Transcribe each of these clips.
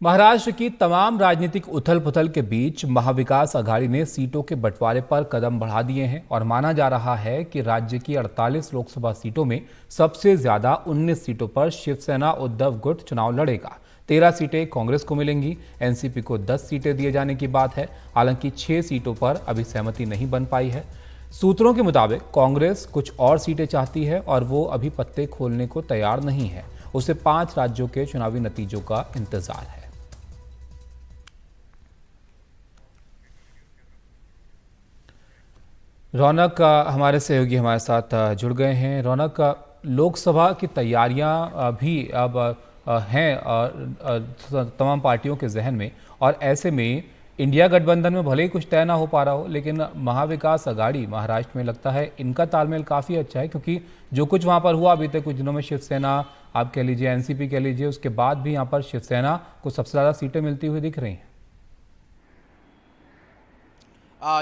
महाराष्ट्र की तमाम राजनीतिक उथल पुथल के बीच महाविकास अघाड़ी ने सीटों के बंटवारे पर कदम बढ़ा दिए हैं और माना जा रहा है कि राज्य की 48 लोकसभा सीटों में सबसे ज्यादा 19 सीटों पर शिवसेना उद्धव गुट चुनाव लड़ेगा। 13 सीटें कांग्रेस को मिलेंगी। एनसीपी को 10 सीटें दिए जाने की बात है। हालांकि 6 सीटों पर अभी सहमति नहीं बन पाई है। सूत्रों के मुताबिक कांग्रेस कुछ और सीटें चाहती है और वो अभी पत्ते खोलने को तैयार नहीं है। उसे 5 राज्यों के चुनावी नतीजों का इंतजार है। रौनक हमारे सहयोगी हमारे साथ जुड़ गए हैं। रौनक, लोकसभा की तैयारियां भी अब हैं तमाम पार्टियों के जहन में, और ऐसे में इंडिया गठबंधन में भले ही कुछ तय ना हो पा रहा हो, लेकिन महाविकास अघाड़ी महाराष्ट्र में लगता है इनका तालमेल काफ़ी अच्छा है, क्योंकि जो कुछ वहां पर हुआ बीते कुछ दिनों में, शिवसेना आप कह लीजिए, एनसीपी कह लीजिए, उसके बाद भी यहाँ पर शिवसेना को सबसे ज़्यादा सीटें मिलती हुई दिख रही हैं।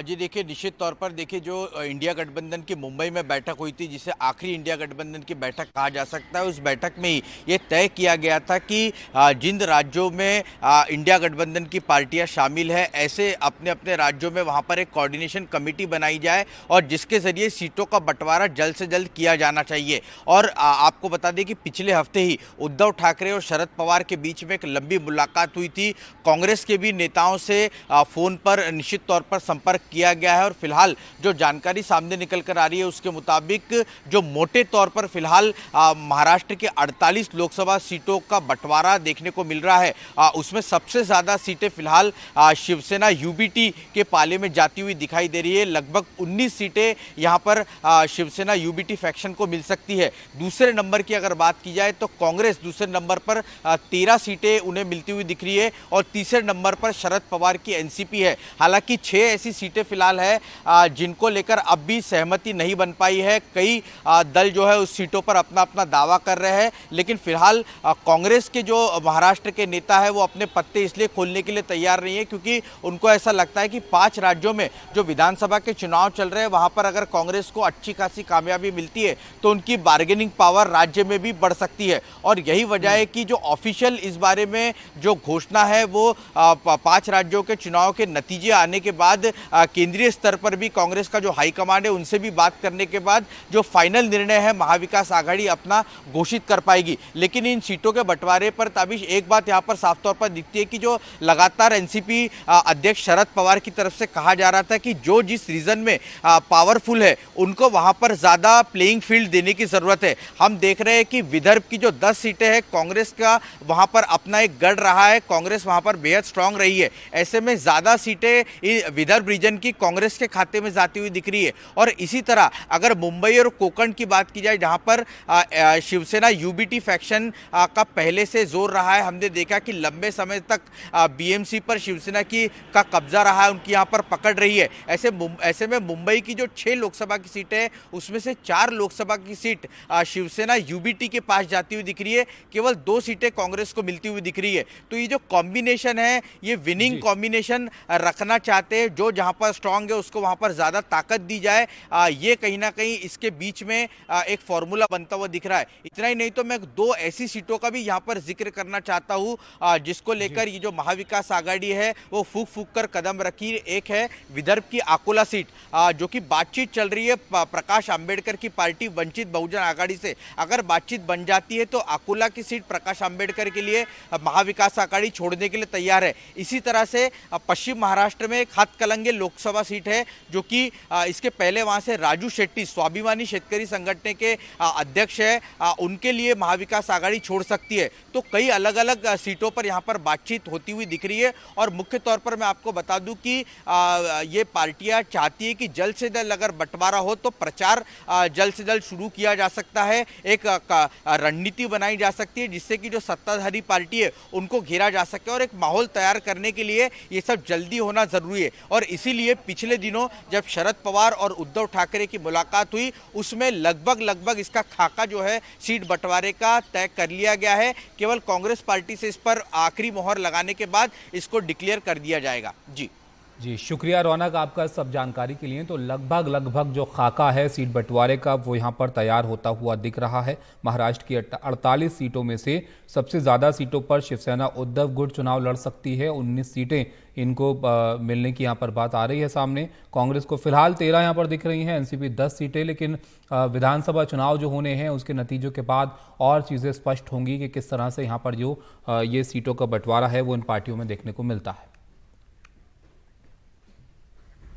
जी देखिए, निश्चित तौर पर देखिए, जो इंडिया गठबंधन की मुंबई में बैठक हुई थी, जिसे आखिरी इंडिया गठबंधन की बैठक कहा जा सकता है, उस बैठक में ही ये तय किया गया था कि जिन राज्यों में इंडिया गठबंधन की पार्टियां शामिल है, ऐसे अपने अपने राज्यों में वहां पर एक कोऑर्डिनेशन कमेटी बनाई जाए और जिसके जरिए सीटों का बंटवारा जल्द से जल्द किया जाना चाहिए। और आपको बता दें कि पिछले हफ्ते ही उद्धव ठाकरे और शरद पवार के बीच में एक लंबी मुलाकात हुई थी। कांग्रेस के भी नेताओं से फोन पर निश्चित तौर पर संपर्क किया गया है और फिलहाल जो जानकारी सामने निकल कर आ रही है उसके मुताबिक जो मोटे तौर पर फिलहाल महाराष्ट्र के 48 लोकसभा सीटों का बंटवारा देखने को मिल रहा है, उसमें सबसे ज्यादा सीटें फिलहाल शिवसेना यूबीटी के पाले में जाती हुई दिखाई दे रही है। लगभग 19 सीटें यहां पर शिवसेना यूबीटी फैक्शन को मिल सकती है। दूसरे नंबर की अगर बात की जाए तो कांग्रेस दूसरे नंबर पर 13 सीटें उन्हें मिलती हुई दिख रही है और तीसरे नंबर पर शरद पवार की एनसीपी है। हालांकि 6 ऐसी सीटें फिलहाल है जिनको लेकर अब भी सहमति नहीं बन पाई है। कई दल जो है उस सीटों पर अपना अपना दावा कर रहे हैं, लेकिन फिलहाल कांग्रेस के जो महाराष्ट्र के नेता है वो अपने पत्ते इसलिए खोलने के लिए तैयार नहीं है क्योंकि उनको ऐसा लगता है कि 5 राज्यों में जो विधानसभा के चुनाव चल रहे हैं वहां पर अगर कांग्रेस को अच्छी खासी कामयाबी मिलती है तो उनकी बार्गेनिंग पावर राज्य में भी बढ़ सकती है। और यही वजह है कि जो ऑफिशियल इस बारे में जो घोषणा है वो 5 राज्यों के चुनाव के नतीजे आने के बाद केंद्रीय स्तर पर भी कांग्रेस का जो हाईकमांड है उनसे भी बात करने के बाद जो फाइनल निर्णय है महाविकास आघाड़ी अपना घोषित कर पाएगी। लेकिन इन सीटों के बंटवारे पर ताबिश एक बात यहां पर साफ तौर पर दिखती है कि जो लगातार एनसीपी अध्यक्ष शरद पवार की तरफ से कहा जा रहा था कि जो जिस रीजन में पावरफुल है उनको वहां पर ज्यादा प्लेइंग फील्ड देने की जरूरत है। हम देख रहे हैं कि विदर्भ की जो 10 सीटें हैं कांग्रेस का वहां पर अपना एक गढ़ रहा है, कांग्रेस वहां पर बेहद स्ट्रांग रही है। ऐसे में ज्यादा सीटें विदर्भ रीजन की कांग्रेस के खाते में जाती हुई दिख रही है। और इसी तरह अगर मुंबई और कोंकण की बात की जाए जहां पर शिवसेना यूबीटी फैक्शन का पहले से जोर रहा है, हमने देखा कि लंबे समय तक बीएमसी पर शिवसेना का कब्जा रहा है, उनकी यहां पर पकड़ रही है। ऐसे में मुंबई की जो 6 लोकसभा की सीटें हैं उसमें से 4 लोकसभा की सीट शिवसेना यूबीटी के पास जाती हुई दिख रही है, केवल 2 सीटें कांग्रेस को मिलती हुई दिख रही है। तो ये जो कॉम्बिनेशन है ये विनिंग कॉम्बिनेशन रखना चाहते हैं, जो जहां पर स्ट्रांग है उसको वहां पर ज्यादा ताकत दी जाए, ये कहीं ना कहीं इसके बीच में एक फॉर्मूला बनता हुआ दिख रहा है। इतना ही नहीं तो मैं 2 ऐसी सीटों का भी यहां पर जिक्र करना चाहता हूं जिसको लेकर ये जो महाविकास आघाड़ी है वो फूक फूक कर कदम रखी। एक है विदर्भ की अकोला सीट, जो कि बातचीत चल रही है प्रकाश अंबेडकर की पार्टी वंचित बहुजन आघाड़ी से। अगर बातचीत बन जाती है तो अकोला की सीट प्रकाश अंबेडकर के लिए महाविकास आघाड़ी छोड़ने के लिए तैयार है। इसी तरह से पश्चिम महाराष्ट्र में हातकलंगे लोकसभा सीट है, जो कि इसके पहले वहां से राजू शेट्टी स्वाभिमानी शेतकरी संगठन के अध्यक्ष है, उनके लिए महाविकास आघाड़ी छोड़ सकती है। तो कई अलग अलग सीटों पर यहां पर बातचीत होती हुई दिख रही है। और मुख्य तौर पर मैं आपको बता दूं कि ये पार्टियां चाहती है कि जल्द से जल्द अगर बंटवारा हो तो प्रचार जल्द से जल्द शुरू किया जा सकता है, एक रणनीति बनाई जा सकती है जिससे कि जो सत्ताधारी पार्टी है उनको घेरा जा सके। और एक माहौल तैयार करने के लिए ये सब जल्दी होना जरूरी है। और इसीलिए पिछले दिनों जब शरद पवार और उद्धव ठाकरे की मुलाकात हुई उसमें लगभग इसका खाका जो है सीट बंटवारे का तय कर लिया गया है। केवल कांग्रेस पार्टी से इस पर आखिरी मोहर लगाने के बाद इसको डिक्लेयर कर दिया जाएगा। जी जी शुक्रिया रौनक आपका सब जानकारी के लिए। तो लगभग जो खाका है सीट बंटवारे का वो यहाँ पर तैयार होता हुआ दिख रहा है। महाराष्ट्र की 48 सीटों में से सबसे ज़्यादा सीटों पर शिवसेना उद्धव गुट चुनाव लड़ सकती है। 19 सीटें इनको मिलने की यहाँ पर बात आ रही है सामने। कांग्रेस को फिलहाल 13 यहाँ पर दिख रही हैं, एनसीपी 10 सीटें। लेकिन विधानसभा चुनाव जो होने हैं उसके नतीजों के बाद और चीज़ें स्पष्ट होंगी कि किस तरह से यहाँ पर जो ये सीटों का बंटवारा है वो इन पार्टियों में देखने को मिलता है।